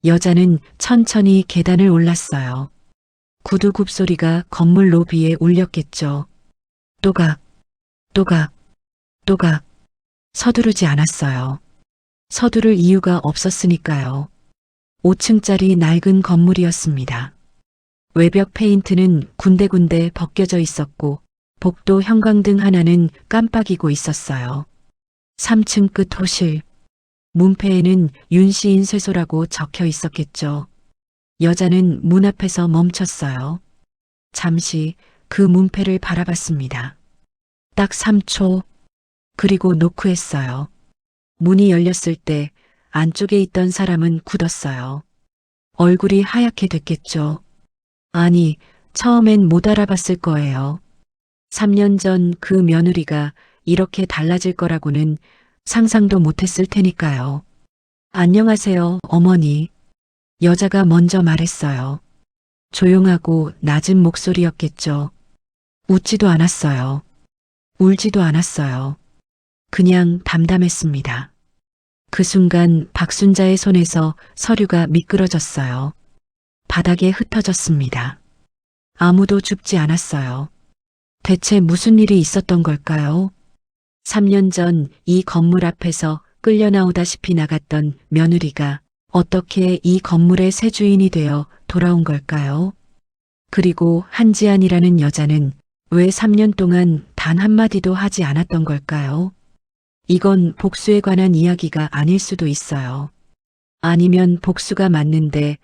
여자는 천천히 계단을 올랐어요. 구두 굽소리가 건물 로비에 울렸겠죠. 또각, 또각, 또각. 서두르지 않았어요. 서두를 이유가 없었으니까요. 5층짜리 낡은 건물이었습니다. 외벽 페인트는 군데군데 벗겨져 있었고 복도 형광등 하나는 깜빡이고 있었어요. 3층 끝 호실. 문패에는 윤시인 쇠소라고 적혀 있었겠죠. 여자는 문 앞에서 멈췄어요. 잠시 그 문패를 바라봤습니다. 딱 3초. 그리고 노크했어요. 문이 열렸을 때 안쪽에 있던 사람은 굳었어요. 얼굴이 하얗게 됐겠죠. 아니, 처음엔 못 알아봤을 거예요. 3년 전 그 며느리가 이렇게 달라질 거라고는 상상도 못했을 테니까요. 안녕하세요, 어머니. 여자가 먼저 말했어요. 조용하고 낮은 목소리였겠죠. 웃지도 않았어요. 울지도 않았어요. 그냥 담담했습니다. 그 순간 박순자의 손에서 서류가 미끄러졌어요. 바닥에 흩어졌습니다. 아무도 죽지 않았어요. 대체 무슨 일이 있었던 걸까요? 3년 전 이 건물 앞에서 끌려 나오다시피 나갔던 며느리가 어떻게 이 건물의 새 주인이 되어 돌아온 걸까요? 그리고 한지안이라는 여자는 왜 3년 동안 단 한마디도 하지 않았던 걸까요? 이건 복수에 관한 이야기가 아닐 수도 있어요. 아니면 복수가 맞는데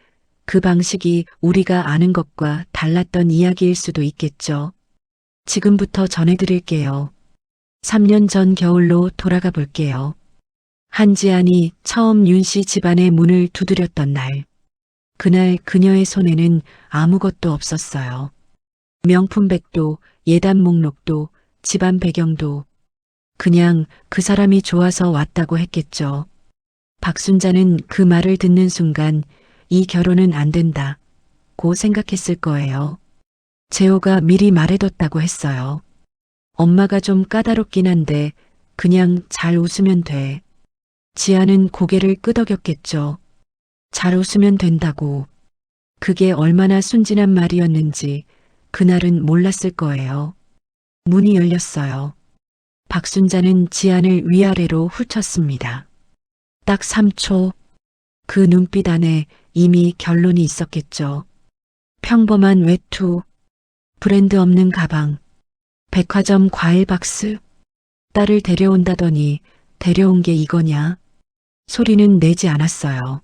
그 방식이 우리가 아는 것과 달랐던 이야기일 수도 있겠죠. 지금부터 전해드릴게요. 3년 전 겨울로 돌아가 볼게요. 한지안이 처음 윤씨 집안의 문을 두드렸던 날. 그날 그녀의 손에는 아무것도 없었어요. 명품백도, 예단 목록도, 집안 배경도. 그냥 그 사람이 좋아서 왔다고 했겠죠. 박순자는 그 말을 듣는 순간 이 결혼은 안 된다 고 생각했을 거예요. 재호가 미리 말해뒀다고 했어요. 엄마가 좀 까다롭긴 한데 그냥 잘 웃으면 돼. 지아는 고개를 끄덕였겠죠. 잘 웃으면 된다고. 그게 얼마나 순진한 말이었는지 그날은 몰랐을 거예요. 문이 열렸어요. 박순자는 지안을 위아래로 훑었습니다. 딱 3초. 그 눈빛 안에 이미 결론이 있었겠죠. 평범한 외투, 브랜드 없는 가방, 백화점 과일 박스. 딸을 데려온다더니 데려온 게 이거냐? 소리는 내지 않았어요.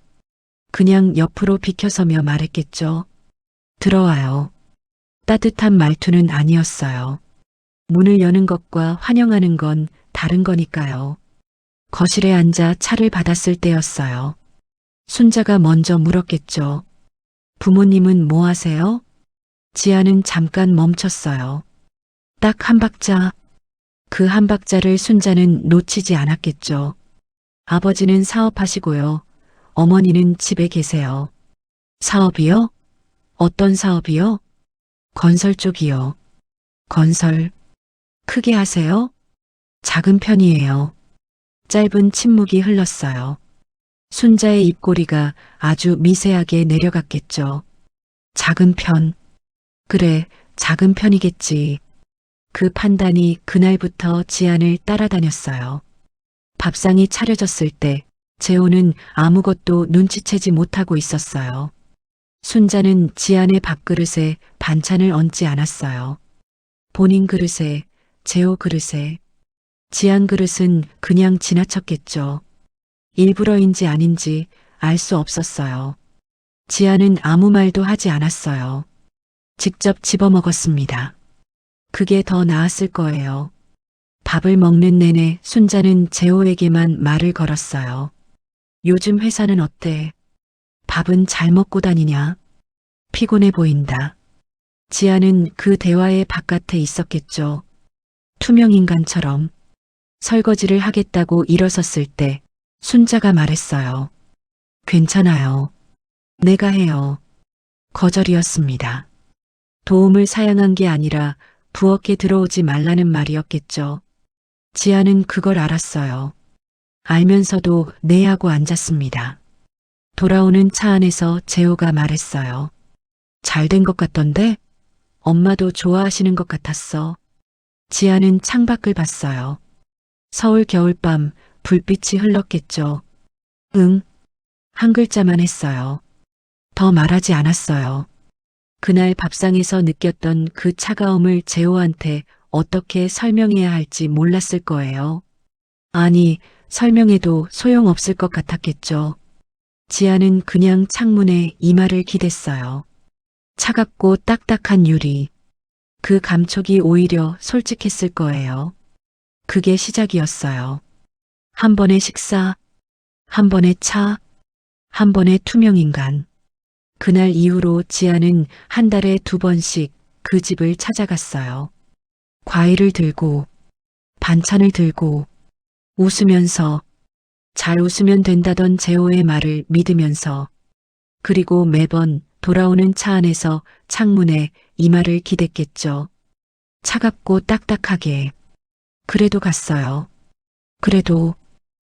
그냥 옆으로 비켜서며 말했겠죠. 들어와요. 따뜻한 말투는 아니었어요. 문을 여는 것과 환영하는 건 다른 거니까요. 거실에 앉아 차를 받았을 때였어요. 순자가 먼저 물었겠죠. 부모님은 뭐 하세요? 지아는 잠깐 멈췄어요. 딱 한 박자. 그 한 박자를 순자는 놓치지 않았겠죠. 아버지는 사업하시고요. 어머니는 집에 계세요. 사업이요? 어떤 사업이요? 건설 쪽이요. 건설. 크게 하세요? 작은 편이에요. 짧은 침묵이 흘렀어요. 순자의 입꼬리가 아주 미세하게 내려갔겠죠. 작은 편. 그래, 작은 편이겠지. 그 판단이 그날부터 지안을 따라다녔어요. 밥상이 차려졌을 때 재호는 아무것도 눈치채지 못하고 있었어요. 순자는 지안의 밥그릇에 반찬을 얹지 않았어요. 본인 그릇에, 재호 그릇에. 지안 그릇은 그냥 지나쳤겠죠. 일부러인지 아닌지 알 수 없었어요. 지안은 아무 말도 하지 않았어요. 직접 집어먹었습니다. 그게 더 나았을 거예요. 밥을 먹는 내내 순자는 재호에게만 말을 걸었어요. 요즘 회사는 어때? 밥은 잘 먹고 다니냐? 피곤해 보인다. 지아는 그 대화의 바깥에 있었겠죠. 투명인간처럼. 설거지를 하겠다고 일어섰을 때 순자가 말했어요. 괜찮아요. 내가 해요. 거절이었습니다. 도움을 사양한 게 아니라 부엌에 들어오지 말라는 말이었겠죠. 지아는 그걸 알았어요. 알면서도 네 하고 앉았습니다. 돌아오는 차 안에서 재호가 말했어요. 잘 된 것 같던데? 엄마도 좋아하시는 것 같았어. 지아는 창밖을 봤어요. 서울 겨울밤 불빛이 흘렀겠죠. 응. 한 글자만 했어요. 더 말하지 않았어요. 그날 밥상에서 느꼈던 그 차가움을 재호한테 어떻게 설명해야 할지 몰랐을 거예요. 아니, 설명해도 소용없을 것 같았겠죠. 지아는 그냥 창문에 이마를 기댔어요. 차갑고 딱딱한 유리. 그 감촉이 오히려 솔직했을 거예요. 그게 시작이었어요. 한 번의 식사, 한 번의 차, 한 번의 투명인간. 그날 이후로 지아는 한 달에 2번씩 그 집을 찾아갔어요. 과일을 들고, 반찬을 들고, 웃으면서, 잘 웃으면 된다던 재호의 말을 믿으면서, 그리고 매번 돌아오는 차 안에서 창문에 이마를 기댔겠죠. 차갑고 딱딱하게. 그래도 갔어요. 그래도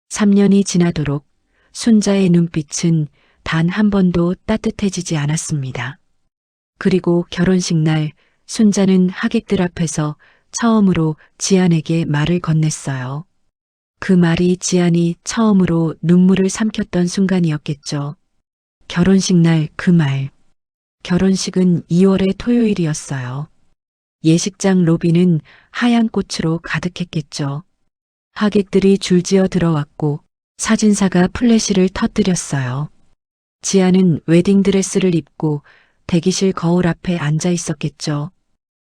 3년이 지나도록 순자의 눈빛은 단 한 번도 따뜻해지지 않았습니다. 그리고 결혼식 날 순자는 하객들 앞에서 처음으로 지안에게 말을 건넸어요. 그 말이 지안이 처음으로 눈물을 삼켰던 순간이었겠죠. 결혼식 날 그 말. 결혼식은 2월의 토요일이었어요. 예식장 로비는 하얀 꽃으로 가득했겠죠. 하객들이 줄지어 들어왔고 사진사가 플래시를 터뜨렸어요. 지아는 웨딩드레스를 입고 대기실 거울 앞에 앉아 있었겠죠.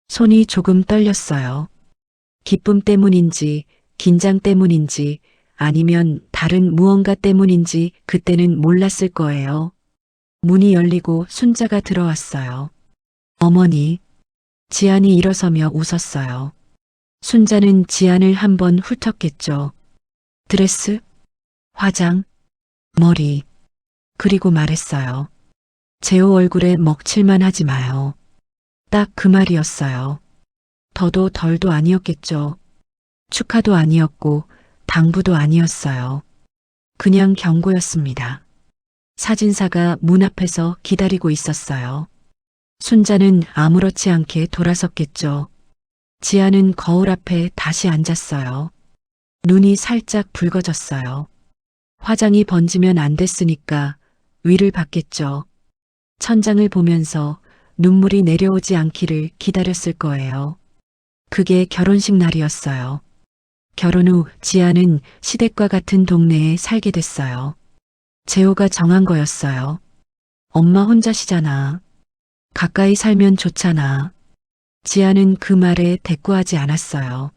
손이 조금 떨렸어요. 기쁨 때문인지, 긴장 때문인지, 아니면 다른 무언가 때문인지 그때는 몰랐을 거예요. 문이 열리고 순자가 들어왔어요. 어머니. 지안이 일어서며 웃었어요. 순자는 지안을 한번 훑었겠죠. 드레스, 화장, 머리. 그리고 말했어요. 재호 얼굴에 먹칠만 하지 마요. 딱 그 말이었어요. 더도 덜도 아니었겠죠. 축하도 아니었고 당부도 아니었어요. 그냥 경고였습니다. 사진사가 문 앞에서 기다리고 있었어요. 순자는 아무렇지 않게 돌아섰겠죠. 지아는 거울 앞에 다시 앉았어요. 눈이 살짝 붉어졌어요. 화장이 번지면 안 됐으니까 위를 봤겠죠. 천장을 보면서 눈물이 내려오지 않기를 기다렸을 거예요. 그게 결혼식 날이었어요. 결혼 후 지아는 시댁과 같은 동네에 살게 됐어요. 재호가 정한 거였어요. 엄마 혼자시잖아. 가까이 살면 좋잖아. 지아는 그 말에 대꾸하지 않았어요.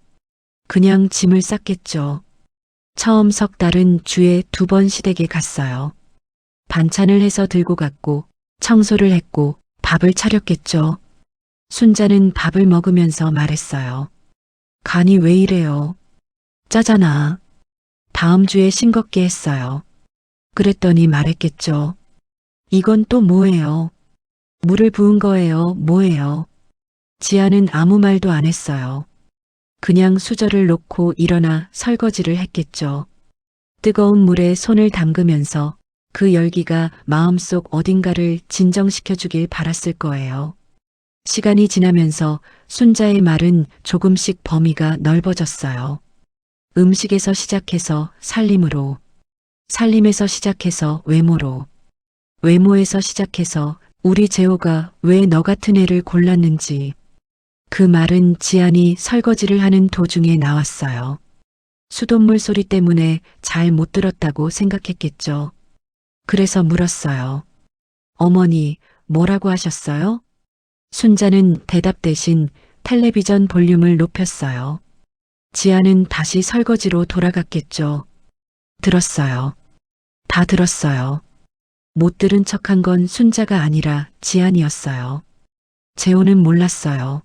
그냥 짐을 쌌겠죠. 처음 석 달은 주에 2번 시댁에 갔어요. 반찬을 해서 들고 갔고 청소를 했고 밥을 차렸겠죠. 순자는 밥을 먹으면서 말했어요. 간이 왜 이래요? 짜잖아. 다음 주에 싱겁게 했어요. 그랬더니 말했겠죠. 이건 또 뭐예요? 물을 부은 거예요, 뭐예요? 지아는 아무 말도 안 했어요. 그냥 수저를 놓고 일어나 설거지를 했겠죠. 뜨거운 물에 손을 담그면서 그 열기가 마음속 어딘가를 진정시켜 주길 바랐을 거예요. 시간이 지나면서 순자의 말은 조금씩 범위가 넓어졌어요. 음식에서 시작해서 살림으로, 살림에서 시작해서 외모로, 외모에서 시작해서 우리 재호가 왜 너 같은 애를 골랐는지. 그 말은 지안이 설거지를 하는 도중에 나왔어요. 수돗물 소리 때문에 잘 못 들었다고 생각했겠죠. 그래서 물었어요. 어머니, 뭐라고 하셨어요? 순자는 대답 대신 텔레비전 볼륨을 높였어요. 지아는 다시 설거지로 돌아갔겠죠. 들었어요. 다 들었어요. 못 들은 척한 건 순자가 아니라 지안이었어요. 재호는 몰랐어요.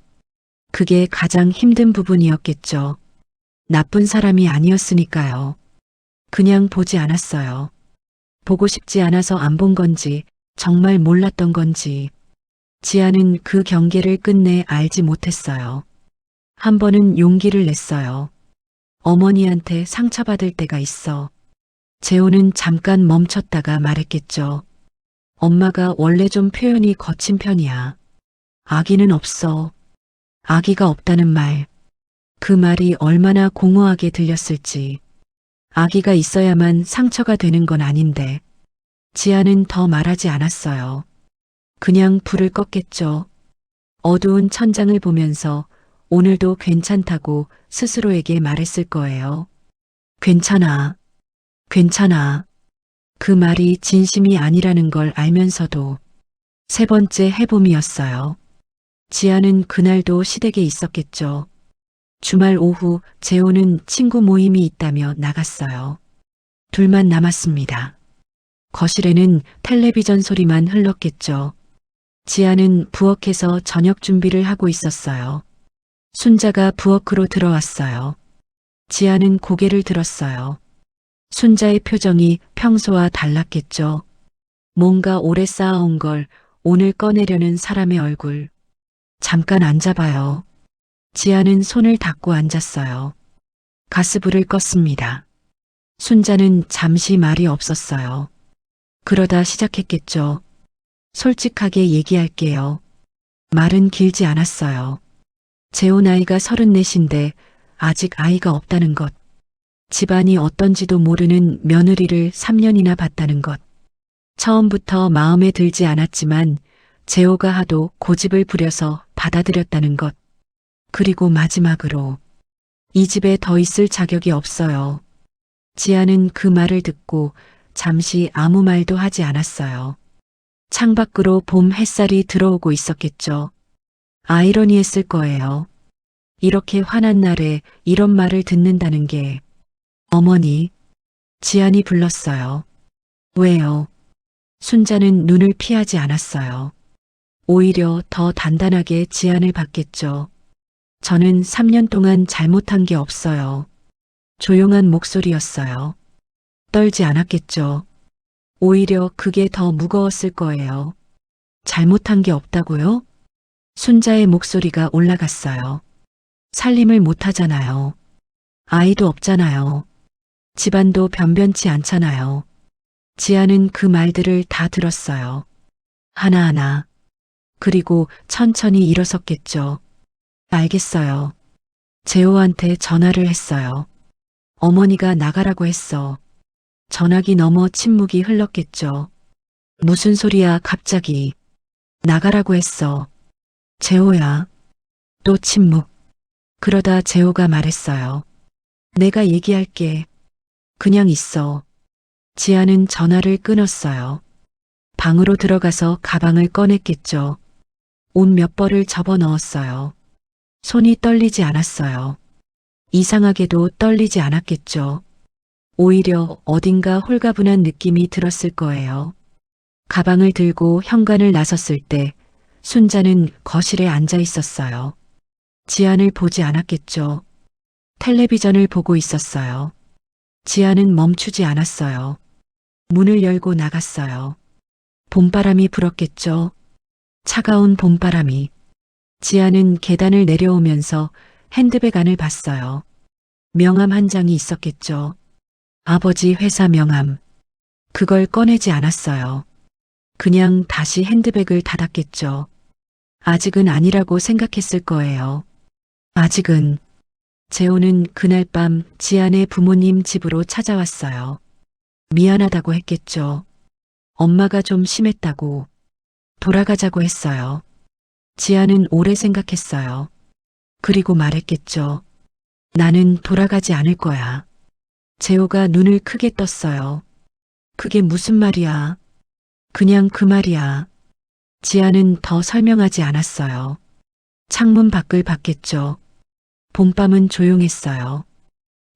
그게 가장 힘든 부분이었겠죠. 나쁜 사람이 아니었으니까요. 그냥 보지 않았어요. 보고 싶지 않아서 안 본 건지 정말 몰랐던 건지 지아는 그 경계를 끝내 알지 못했어요. 한 번은 용기를 냈어요. 어머니한테 상처받을 때가 있어. 재호는 잠깐 멈췄다가 말했겠죠. 엄마가 원래 좀 표현이 거친 편이야. 아기는 없어. 아기가 없다는 말. 그 말이 얼마나 공허하게 들렸을지. 아기가 있어야만 상처가 되는 건 아닌데. 지아는 더 말하지 않았어요. 그냥 불을 껐겠죠. 어두운 천장을 보면서 오늘도 괜찮다고 스스로에게 말했을 거예요. 괜찮아. 괜찮아. 그 말이 진심이 아니라는 걸 알면서도 세 번째 해봄이었어요. 지아는 그날도 시댁에 있었겠죠. 주말 오후 재호는 친구 모임이 있다며 나갔어요. 둘만 남았습니다. 거실에는 텔레비전 소리만 흘렀겠죠. 지아는 부엌에서 저녁 준비를 하고 있었어요. 순자가 부엌으로 들어왔어요. 지아는 고개를 들었어요. 순자의 표정이 평소와 달랐겠죠. 뭔가 오래 쌓아온 걸 오늘 꺼내려는 사람의 얼굴. 잠깐 앉아봐요. 지아는 손을 닫고 앉았어요. 가스불을 껐습니다. 순자는 잠시 말이 없었어요. 그러다 시작했겠죠. 솔직하게 얘기할게요. 말은 길지 않았어요. 재호 나이가 34인데 아직 아이가 없다는 것. 집안이 어떤지도 모르는 며느리를 3년이나 봤다는 것. 처음부터 마음에 들지 않았지만 재호가 하도 고집을 부려서 받아들였다는 것. 그리고 마지막으로 이 집에 더 있을 자격이 없어요. 지아는 그 말을 듣고 잠시 아무 말도 하지 않았어요. 창밖으로 봄 햇살이 들어오고 있었겠죠. 아이러니했을 거예요. 이렇게 화난 날에 이런 말을 듣는다는 게. 어머니, 지안이 불렀어요. 왜요? 순자는 눈을 피하지 않았어요. 오히려 더 단단하게 지안을 받겠죠. 저는 3년 동안 잘못한 게 없어요. 조용한 목소리였어요. 떨지 않았겠죠. 오히려 그게 더 무거웠을 거예요. 잘못한 게 없다고요? 순자의 목소리가 올라갔어요. 살림을 못하잖아요. 아이도 없잖아요. 집안도 변변치 않잖아요. 지아는 그 말들을 다 들었어요. 하나하나. 그리고 천천히 일어섰겠죠. 알겠어요. 재호한테 전화를 했어요. 어머니가 나가라고 했어. 전화기 너머 침묵이 흘렀겠죠. 무슨 소리야 갑자기. 나가라고 했어. 재호야. 또 침묵. 그러다 재호가 말했어요. 내가 얘기할게. 그냥 있어. 지아는 전화를 끊었어요. 방으로 들어가서 가방을 꺼냈겠죠. 옷 몇 벌을 접어 넣었어요. 손이 떨리지 않았어요. 이상하게도 떨리지 않았겠죠. 오히려 어딘가 홀가분한 느낌이 들었을 거예요. 가방을 들고 현관을 나섰을 때 순자는 거실에 앉아 있었어요. 지안을 보지 않았겠죠. 텔레비전을 보고 있었어요. 지안은 멈추지 않았어요. 문을 열고 나갔어요. 봄바람이 불었겠죠. 차가운 봄바람이. 지아는 계단을 내려오면서 핸드백 안을 봤어요. 명함 한 장이 있었겠죠. 아버지 회사 명함. 그걸 꺼내지 않았어요. 그냥 다시 핸드백을 닫았겠죠. 아직은 아니라고 생각했을 거예요. 아직은. 재호는 그날 밤 지안의 부모님 집으로 찾아왔어요. 미안하다고 했겠죠. 엄마가 좀 심했다고. 돌아가자고 했어요. 지안은 오래 생각했어요. 그리고 말했겠죠. 나는 돌아가지 않을 거야. 재호가 눈을 크게 떴어요. 그게 무슨 말이야? 그냥 그 말이야. 지아는 더 설명하지 않았어요. 창문 밖을 봤겠죠. 봄밤은 조용했어요.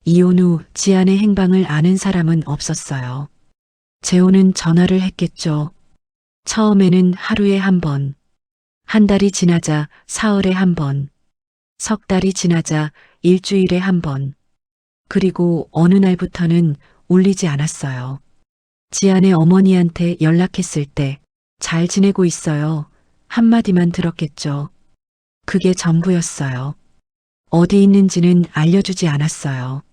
이혼 후 지안의 행방을 아는 사람은 없었어요. 재호는 전화를 했겠죠. 처음에는 하루에 한 번, 한 달이 지나자 사흘에 한 번, 석 달이 지나자 일주일에 한 번, 그리고 어느 날부터는 울리지 않았어요. 지안의 어머니한테 연락했을 때 잘 지내고 있어요. 한마디만 들었겠죠. 그게 전부였어요. 어디 있는지는 알려주지 않았어요.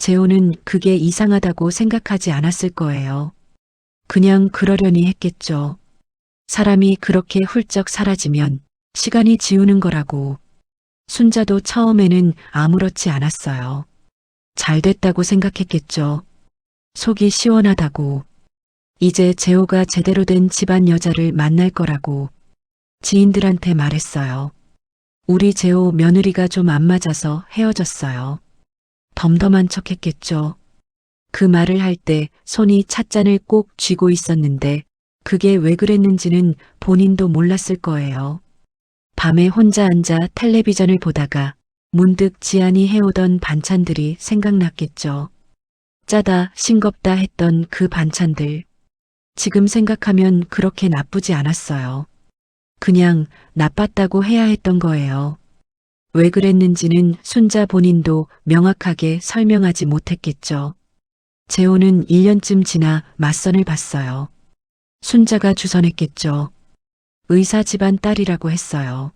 재호는 그게 이상하다고 생각하지 않았을 거예요. 그냥 그러려니 했겠죠. 사람이 그렇게 훌쩍 사라지면 시간이 지우는 거라고. 순자도 처음에는 아무렇지 않았어요. 잘 됐다고 생각했겠죠. 속이 시원하다고. 이제 재호가 제대로 된 집안 여자를 만날 거라고 지인들한테 말했어요. 우리 재호 며느리가 좀 안 맞아서 헤어졌어요. 덤덤한 척 했겠죠. 그 말을 할 때 손이 찻잔을 꼭 쥐고 있었는데 그게 왜 그랬는지는 본인도 몰랐을 거예요. 밤에 혼자 앉아 텔레비전을 보다가 문득 지안이 해오던 반찬들이 생각났겠죠. 짜다 싱겁다 했던 그 반찬들. 지금 생각하면 그렇게 나쁘지 않았어요. 그냥 나빴다고 해야 했던 거예요. 왜 그랬는지는 순자 본인도 명확하게 설명하지 못했겠죠. 재호는 1년쯤 지나 맞선을 봤어요. 순자가 주선했겠죠. 의사 집안 딸이라고 했어요.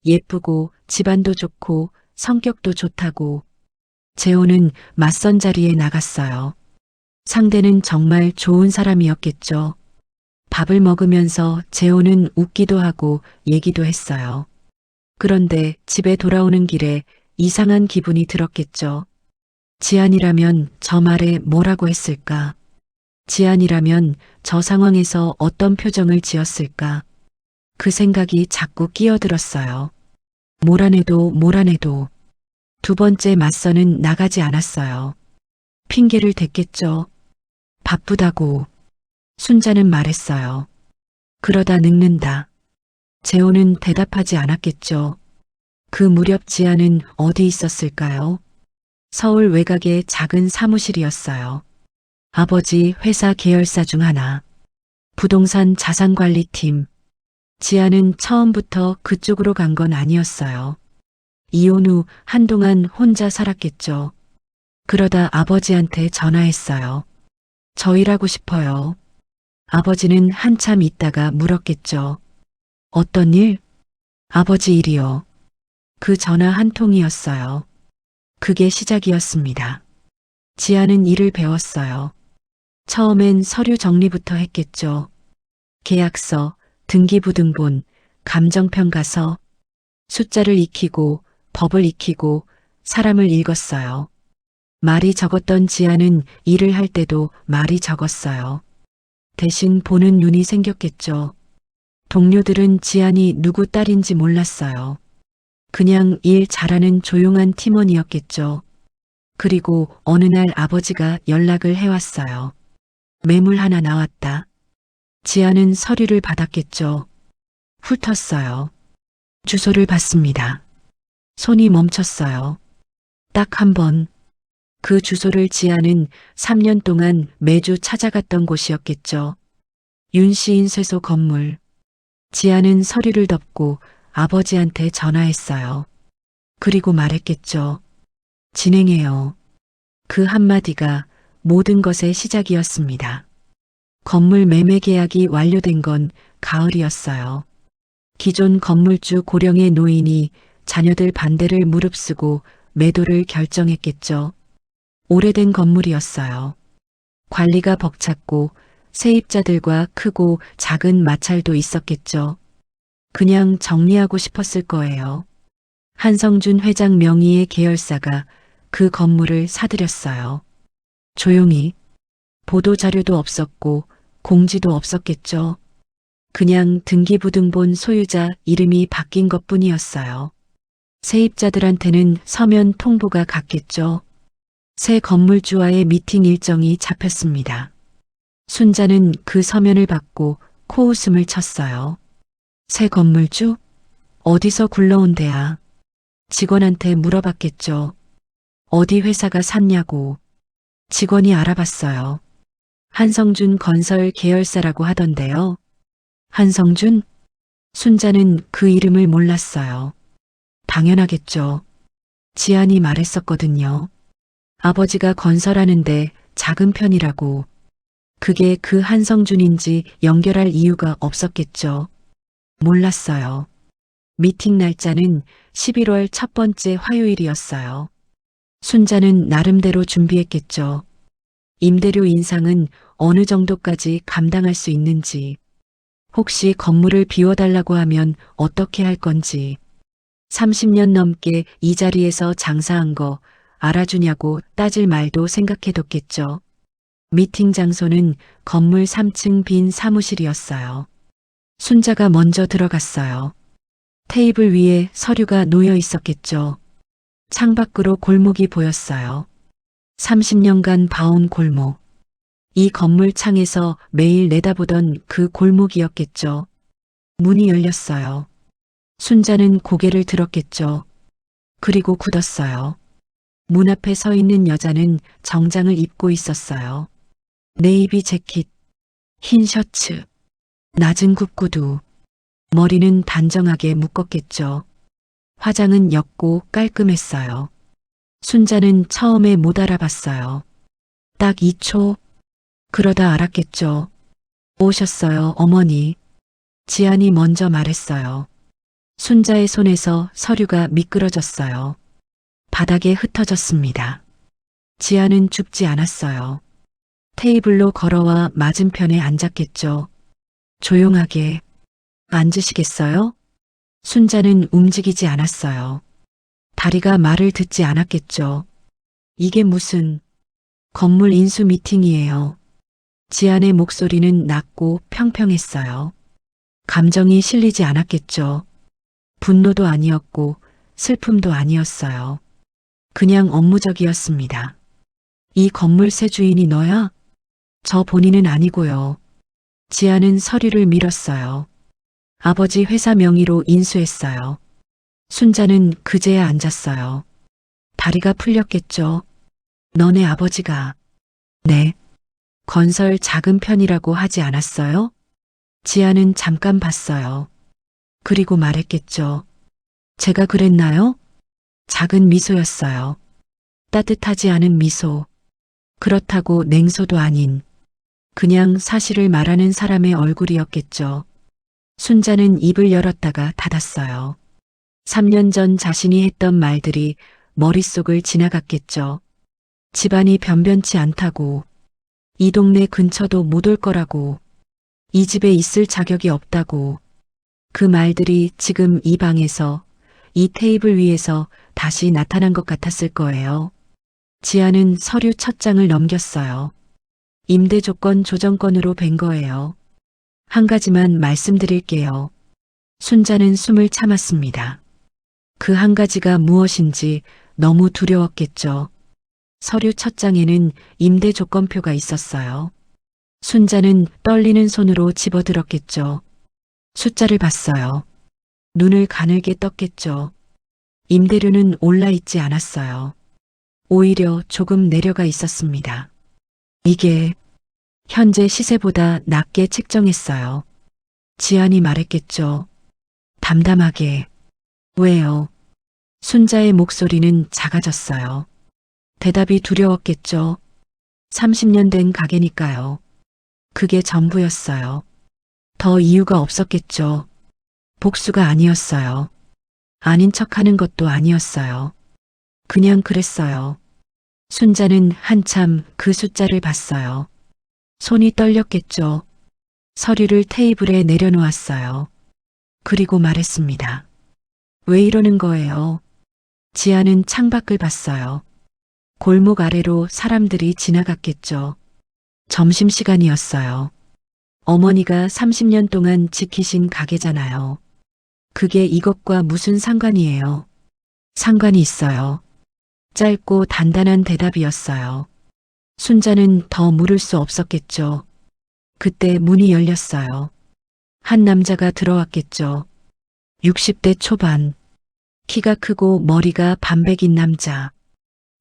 예쁘고 집안도 좋고 성격도 좋다고. 재호는 맞선 자리에 나갔어요. 상대는 정말 좋은 사람이었겠죠. 밥을 먹으면서 재호는 웃기도 하고 얘기도 했어요. 그런데 집에 돌아오는 길에 이상한 기분이 들었겠죠. 지안이라면 저 말에 뭐라고 했을까? 지안이라면 저 상황에서 어떤 표정을 지었을까? 그 생각이 자꾸 끼어들었어요. 몰아내도 두 번째 맞선은 나가지 않았어요. 핑계를 댔겠죠. 바쁘다고. 순자는 말했어요. 그러다 늙는다. 재호는 대답하지 않았겠죠. 그 무렵 지아는 어디 있었을까요? 서울 외곽의 작은 사무실이었어요. 아버지 회사 계열사 중 하나. 부동산 자산관리팀. 지아는 처음부터 그쪽으로 간 건 아니었어요. 이혼 후 한동안 혼자 살았겠죠. 그러다 아버지한테 전화했어요. 저 일하고 싶어요. 아버지는 한참 있다가 물었겠죠. 어떤 일? 아버지 일이요. 그 전화 한 통이었어요. 그게 시작이었습니다. 지아는 일을 배웠어요. 처음엔 서류 정리부터 했겠죠. 계약서, 등기부등본, 감정평가서, 숫자를 익히고 법을 익히고 사람을 읽었어요. 말이 적었던 지아는 일을 할 때도 말이 적었어요. 대신 보는 눈이 생겼겠죠. 동료들은 지안이 누구 딸인지 몰랐어요. 그냥 일 잘하는 조용한 팀원이었겠죠. 그리고 어느 날 아버지가 연락을 해왔어요. 매물 하나 나왔다. 지아는 서류를 받았겠죠. 훑었어요. 주소를 봤습니다. 손이 멈췄어요. 딱 한 번. 그 주소를 지아는 3년 동안 매주 찾아갔던 곳이었겠죠. 윤시인 쇠소 건물. 지아는 서류를 덮고 아버지한테 전화했어요. 그리고 말했겠죠. 진행해요. 그 한마디가 모든 것의 시작이었습니다. 건물 매매 계약이 완료된 건 가을이었어요. 기존 건물주 고령의 노인이 자녀들 반대를 무릅쓰고 매도를 결정했겠죠. 오래된 건물이었어요. 관리가 벅찼고 세입자들과 크고 작은 마찰도 있었겠죠. 그냥 정리하고 싶었을 거예요. 한성준 회장 명의의 계열사가 그 건물을 사들였어요. 조용히. 보도자료도 없었고 공지도 없었겠죠. 그냥 등기부등본 소유자 이름이 바뀐 것뿐이었어요. 세입자들한테는 서면 통보가 갔겠죠. 새 건물주와의 미팅 일정이 잡혔습니다. 순자는 그 서면을 받고 코웃음을 쳤어요. 새 건물주? 어디서 굴러온 데야? 직원한테 물어봤겠죠. 어디 회사가 샀냐고. 직원이 알아봤어요. 한성준 건설 계열사라고 하던데요. 한성준? 순자는 그 이름을 몰랐어요. 당연하겠죠. 지안이 말했었거든요. 아버지가 건설하는데 작은 편이라고. 그게 그 한성준인지 연결할 이유가 없었겠죠. 몰랐어요. 미팅 날짜는 11월 첫 번째 화요일이었어요. 순자는 나름대로 준비했겠죠. 임대료 인상은 어느 정도까지 감당할 수 있는지, 혹시 건물을 비워달라고 하면 어떻게 할 건지, 30년 넘게 이 자리에서 장사한 거 알아주냐고 따질 말도 생각해뒀겠죠. 미팅 장소는 건물 3층 빈 사무실이었어요. 순자가 먼저 들어갔어요. 테이블 위에 서류가 놓여 있었겠죠. 창밖으로 골목이 보였어요. 30년간 봐온 골목. 이 건물 창에서 매일 내다보던 그 골목이었겠죠. 문이 열렸어요. 순자는 고개를 들었겠죠. 그리고 굳었어요. 문 앞에 서 있는 여자는 정장을 입고 있었어요. 네이비 재킷, 흰 셔츠, 낮은 굽구두, 머리는 단정하게 묶었겠죠. 화장은 옅고 깔끔했어요. 순자는 처음에 못 알아봤어요. 딱 2초. 그러다 알았겠죠. 오셨어요, 어머니. 지안이 먼저 말했어요. 순자의 손에서 서류가 미끄러졌어요. 바닥에 흩어졌습니다. 지안은 죽지 않았어요. 테이블로 걸어와 맞은편에 앉았겠죠. 조용하게. 앉으시겠어요? 순자는 움직이지 않았어요. 다리가 말을 듣지 않았겠죠. 이게 무슨 건물 인수 미팅이에요. 지안의 목소리는 낮고 평평했어요. 감정이 실리지 않았겠죠. 분노도 아니었고 슬픔도 아니었어요. 그냥 업무적이었습니다. 이 건물 새 주인이 너야? 저 본인은 아니고요. 지안은 서류를 밀었어요. 아버지 회사 명의로 인수했어요. 순자는 그제야 앉았어요. 다리가 풀렸겠죠. 너네 아버지가. 네. 건설 작은 편이라고 하지 않았어요? 지아는 잠깐 봤어요. 그리고 말했겠죠. 제가 그랬나요? 작은 미소였어요. 따뜻하지 않은 미소. 그렇다고 냉소도 아닌. 그냥 사실을 말하는 사람의 얼굴이었겠죠. 순자는 입을 열었다가 닫았어요. 3년 전 자신이 했던 말들이 머릿속을 지나갔겠죠. 집안이 변변치 않다고. 이 동네 근처도 못 올 거라고. 이 집에 있을 자격이 없다고. 그 말들이 지금 이 방에서, 이 테이블 위에서 다시 나타난 것 같았을 거예요. 지아는 서류 첫 장을 넘겼어요. 임대 조건 조정권으로 뵌 거예요. 한 가지만 말씀드릴게요. 순자는 숨을 참았습니다. 그 한 가지가 무엇인지 너무 두려웠겠죠. 서류 첫 장에는 임대 조건표가 있었어요. 순자는 떨리는 손으로 집어들었겠죠. 숫자를 봤어요. 눈을 가늘게 떴겠죠. 임대료는 올라 있지 않았어요. 오히려 조금 내려가 있었습니다. 이게 현재 시세보다 낮게 책정했어요. 지안이 말했겠죠. 담담하게. 왜요? 순자의 목소리는 작아졌어요. 대답이 두려웠겠죠. 30년 된 가게니까요. 그게 전부였어요. 더 이유가 없었겠죠. 복수가 아니었어요. 아닌 척하는 것도 아니었어요. 그냥 그랬어요. 순자는 한참 그 숫자를 봤어요. 손이 떨렸겠죠. 서류를 테이블에 내려놓았어요. 그리고 말했습니다. 왜 이러는 거예요? 지아는 창밖을 봤어요. 골목 아래로 사람들이 지나갔겠죠. 점심시간이었어요. 어머니가 30년 동안 지키신 가게잖아요. 그게 이것과 무슨 상관이에요? 상관이 있어요. 짧고 단단한 대답이었어요. 순자는 더 물을 수 없었겠죠. 그때 문이 열렸어요. 한 남자가 들어왔겠죠. 60대 초반. 키가 크고 머리가 반백인 남자.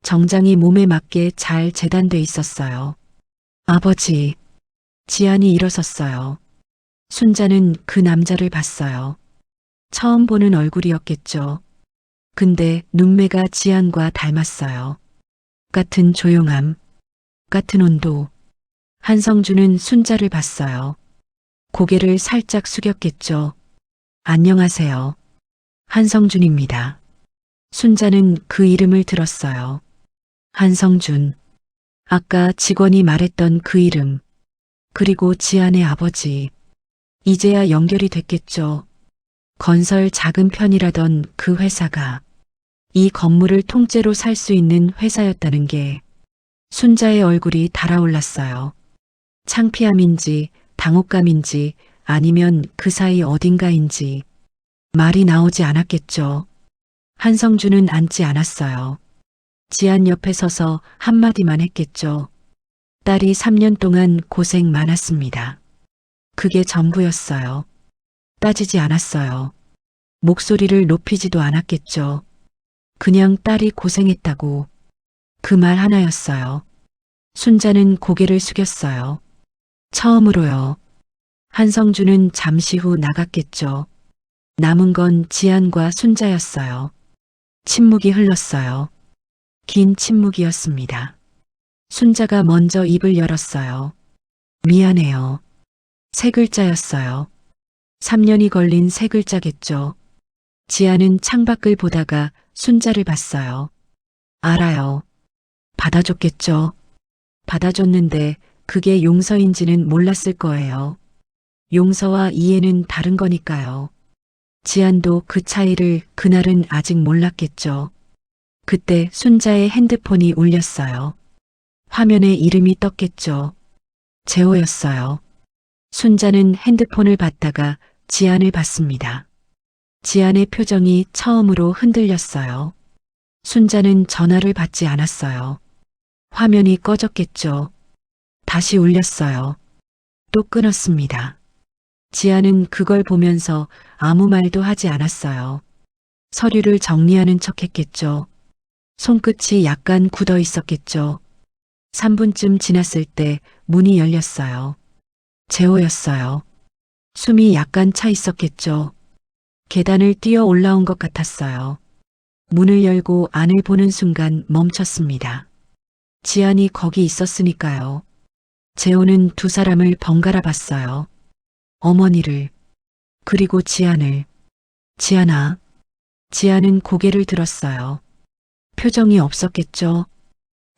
정장이 몸에 맞게 잘 재단돼 있었어요. 아버지. 지안이 일어섰어요. 순자는 그 남자를 봤어요. 처음 보는 얼굴이었겠죠. 근데 눈매가 지안과 닮았어요. 같은 조용함, 같은 온도. 한성준은 순자를 봤어요. 고개를 살짝 숙였겠죠. 안녕하세요. 한성준입니다. 순자는 그 이름을 들었어요. 한성준. 아까 직원이 말했던 그 이름. 그리고 지안의 아버지. 이제야 연결이 됐겠죠. 건설 작은 편이라던 그 회사가 이 건물을 통째로 살 수 있는 회사였다는 게 순자의 얼굴이 달아올랐어요. 창피함인지 당혹감인지 아니면 그 사이 어딘가인지 말이 나오지 않았겠죠. 한성준은 앉지 않았어요. 지안 옆에 서서 한마디만 했겠죠. 딸이 3년 동안 고생 많았습니다. 그게 전부였어요. 따지지 않았어요. 목소리를 높이지도 않았겠죠. 그냥 딸이 고생했다고. 그 말 하나였어요. 순자는 고개를 숙였어요. 처음으로요. 한성준은 잠시 후 나갔겠죠. 남은 건 지안과 순자였어요. 침묵이 흘렀어요. 긴 침묵이었습니다. 순자가 먼저 입을 열었어요. 미안해요. 세 글자였어요. 3년이 걸린 세 글자겠죠. 지아는 창밖을 보다가 순자를 봤어요. 알아요. 받아줬겠죠. 받아줬는데 그게 용서인지는 몰랐을 거예요. 용서와 이해는 다른 거니까요. 지안도 그 차이를 그날은 아직 몰랐겠죠. 그때 순자의 핸드폰이 울렸어요. 화면에 이름이 떴겠죠. 재호였어요. 순자는 핸드폰을 받다가 지안을 봤습니다. 지안의 표정이 처음으로 흔들렸어요. 순자는 전화를 받지 않았어요. 화면이 꺼졌겠죠. 다시 울렸어요. 또 끊었습니다. 지안은 그걸 보면서 아무 말도 하지 않았어요. 서류를 정리하는 척 했겠죠. 손끝이 약간 굳어 있었겠죠. 3분쯤 지났을 때 문이 열렸어요. 재호였어요. 숨이 약간 차 있었겠죠. 계단을 뛰어 올라온 것 같았어요. 문을 열고 안을 보는 순간 멈췄습니다. 지안이 거기 있었으니까요. 재호는 두 사람을 번갈아 봤어요. 어머니를, 그리고 지안을. 지안아. 지안은 고개를 들었어요. 표정이 없었겠죠.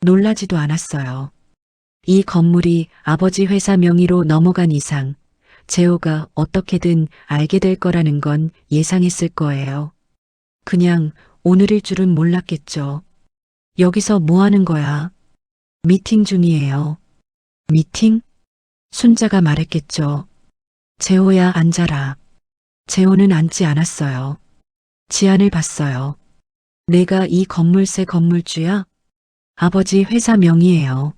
놀라지도 않았어요. 이 건물이 아버지 회사 명의로 넘어간 이상 재호가 어떻게든 알게 될 거라는 건 예상했을 거예요. 그냥 오늘일 줄은 몰랐겠죠. 여기서 뭐 하는 거야? 미팅 중이에요. 미팅? 순자가 말했겠죠. 재호야 앉아라. 재호는 앉지 않았어요. 지안을 봤어요. 내가 이 건물세 건물주야? 아버지 회사 명의예요.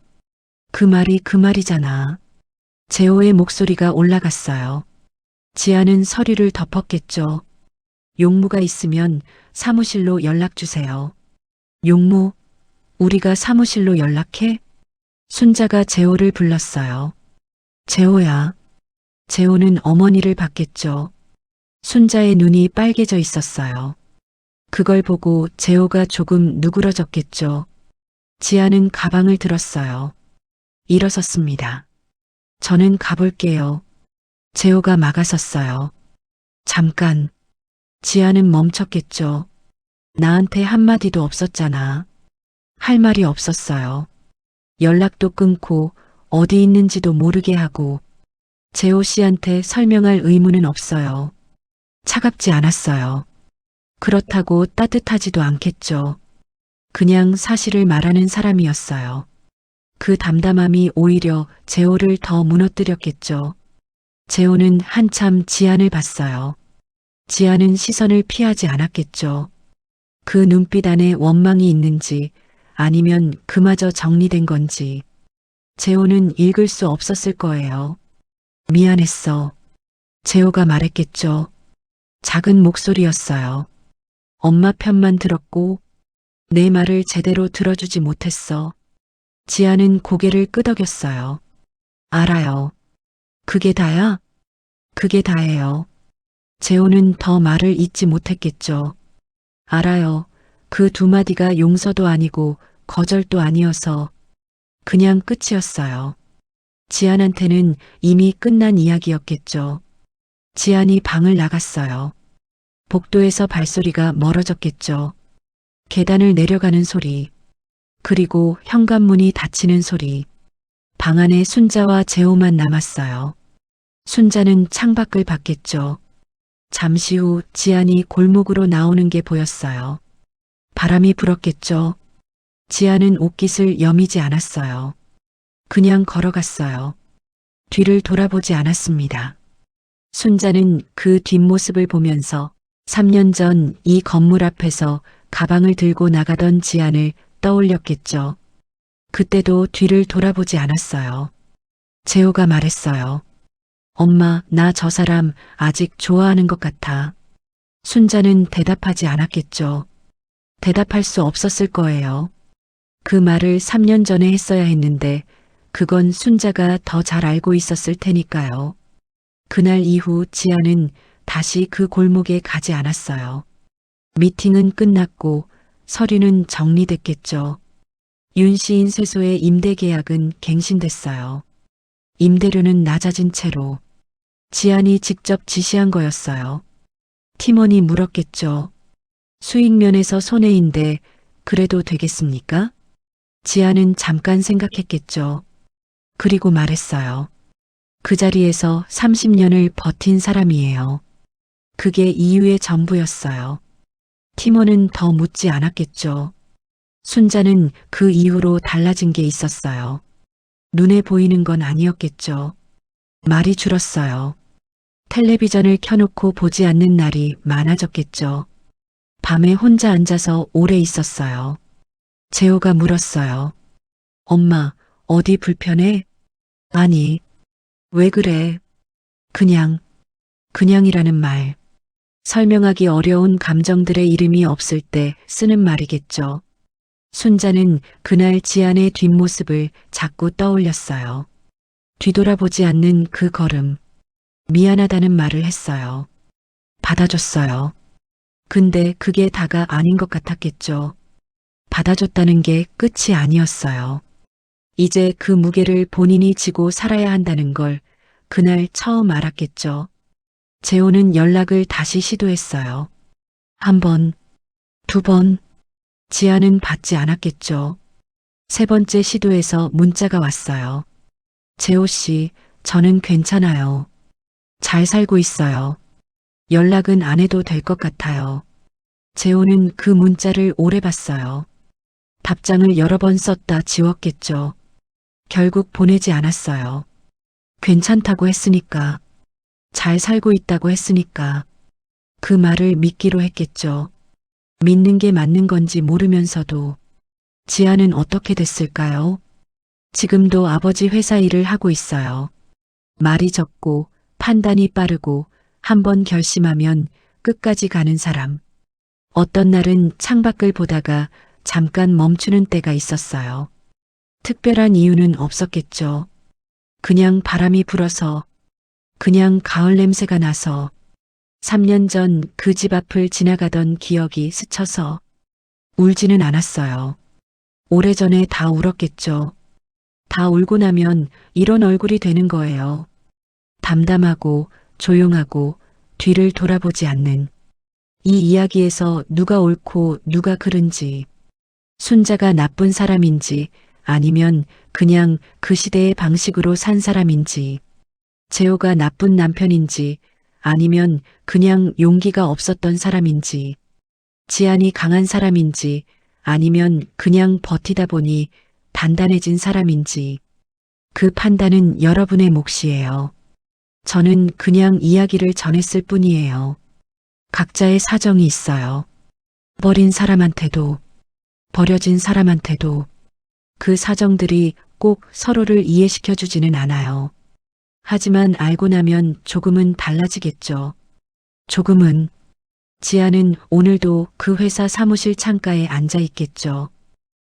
그 말이 그 말이잖아. 재호의 목소리가 올라갔어요. 지안은 서류를 덮었겠죠. 용무가 있으면 사무실로 연락 주세요. 용무, 우리가 사무실로 연락해? 순자가 재호를 불렀어요. 재호야. 재호는 어머니를 봤겠죠. 순자의 눈이 빨개져 있었어요. 그걸 보고 재호가 조금 누그러졌겠죠. 지아는 가방을 들었어요. 일어섰습니다. 저는 가볼게요. 재호가 막아섰어요. 잠깐. 지아는 멈췄겠죠. 나한테 한마디도 없었잖아. 할 말이 없었어요. 연락도 끊고 어디 있는지도 모르게 하고 재호 씨한테 설명할 의무는 없어요. 차갑지 않았어요. 그렇다고 따뜻하지도 않겠죠. 그냥 사실을 말하는 사람이었어요. 그 담담함이 오히려 재호를 더 무너뜨렸겠죠. 재호는 한참 지안을 봤어요. 지안은 시선을 피하지 않았겠죠. 그 눈빛 안에 원망이 있는지 아니면 그마저 정리된 건지 재호는 읽을 수 없었을 거예요. 미안했어. 재호가 말했겠죠. 작은 목소리였어요. 엄마 편만 들었고 내 말을 제대로 들어주지 못했어. 지아는 고개를 끄덕였어요. 알아요. 그게 다야? 그게 다예요. 재호는 더 말을 잇지 못했겠죠. 알아요. 그 두 마디가 용서도 아니고 거절도 아니어서 그냥 끝이었어요. 지안한테는 이미 끝난 이야기였겠죠. 지안이 방을 나갔어요. 복도에서 발소리가 멀어졌겠죠. 계단을 내려가는 소리. 그리고 현관문이 닫히는 소리. 방 안에 순자와 재호만 남았어요. 순자는 창밖을 봤겠죠. 잠시 후 지안이 골목으로 나오는 게 보였어요. 바람이 불었겠죠. 지안은 옷깃을 여미지 않았어요. 그냥 걸어갔어요. 뒤를 돌아보지 않았습니다. 순자는 그 뒷모습을 보면서 3년 전 이 건물 앞에서 가방을 들고 나가던 지안을 떠올렸겠죠. 그때도 뒤를 돌아보지 않았어요. 재호가 말했어요. 엄마, 나 저 사람 아직 좋아하는 것 같아. 순자는 대답하지 않았겠죠. 대답할 수 없었을 거예요. 그 말을 3년 전에 했어야 했는데 그건 순자가 더 잘 알고 있었을 테니까요. 그날 이후 지아는 다시 그 골목에 가지 않았어요. 미팅은 끝났고 서류는 정리됐겠죠. 윤시인 세소의 임대 계약은 갱신됐어요. 임대료는 낮아진 채로 지안이 직접 지시한 거였어요. 팀원이 물었겠죠. 수익 면에서 손해인데 그래도 되겠습니까? 지안은 잠깐 생각했겠죠. 그리고 말했어요. 그 자리에서 30년을 버틴 사람이에요. 그게 이유의 전부였어요. 팀원은 더 묻지 않았겠죠. 순자는 그 이후로 달라진 게 있었어요. 눈에 보이는 건 아니었겠죠. 말이 줄었어요. 텔레비전을 켜놓고 보지 않는 날이 많아졌겠죠. 밤에 혼자 앉아서 오래 있었어요. 재호가 물었어요. 엄마, 어디 불편해? 아니, 왜 그래? 그냥이라는 말. 설명하기 어려운 감정들의 이름이 없을 때 쓰는 말이겠죠. 순자는 그날 지안의 뒷모습을 자꾸 떠올렸어요. 뒤돌아보지 않는 그 걸음. 미안하다는 말을 했어요. 받아줬어요. 근데 그게 다가 아닌 것 같았겠죠. 받아줬다는 게 끝이 아니었어요. 이제 그 무게를 본인이 지고 살아야 한다는 걸 그날 처음 알았겠죠. 재호는 연락을 다시 시도했어요. 한 번, 두 번, 지아는 받지 않았겠죠. 세 번째 시도에서 문자가 왔어요. 재호 씨, 저는 괜찮아요. 잘 살고 있어요. 연락은 안 해도 될 것 같아요. 재호는 그 문자를 오래 봤어요. 답장을 여러 번 썼다 지웠겠죠. 결국 보내지 않았어요. 괜찮다고 했으니까. 잘 살고 있다고 했으니까. 그 말을 믿기로 했겠죠. 믿는 게 맞는 건지 모르면서도. 지아는 어떻게 됐을까요? 지금도 아버지 회사 일을 하고 있어요. 말이 적고 판단이 빠르고 한번 결심하면 끝까지 가는 사람. 어떤 날은 창밖을 보다가 잠깐 멈추는 때가 있었어요. 특별한 이유는 없었겠죠. 그냥 바람이 불어서, 그냥 가을 냄새가 나서, 3년 전 그 집 앞을 지나가던 기억이 스쳐서 울지는 않았어요. 오래전에 다 울었겠죠. 다 울고 나면 이런 얼굴이 되는 거예요. 담담하고 조용하고 뒤를 돌아보지 않는. 이 이야기에서 누가 옳고 누가 그른지, 순자가 나쁜 사람인지 아니면 그냥 그 시대의 방식으로 산 사람인지, 재호가 나쁜 남편인지 아니면 그냥 용기가 없었던 사람인지, 지안이 강한 사람인지 아니면 그냥 버티다 보니 단단해진 사람인지, 그 판단은 여러분의 몫이에요. 저는 그냥 이야기를 전했을 뿐이에요. 각자의 사정이 있어요. 버린 사람한테도, 버려진 사람한테도 그 사정들이 꼭 서로를 이해시켜 주지는 않아요. 하지만 알고 나면 조금은 달라지겠죠. 조금은. 지아는 오늘도 그 회사 사무실 창가에 앉아 있겠죠.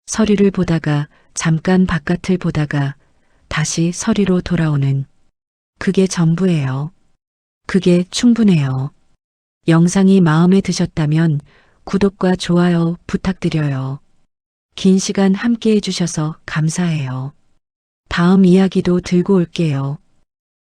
서류를 보다가 잠깐 바깥을 보다가 다시 서류로 돌아오는. 그게 전부예요. 그게 충분해요. 영상이 마음에 드셨다면 구독과 좋아요 부탁드려요. 긴 시간 함께 해주셔서 감사해요. 다음 이야기도 들고 올게요.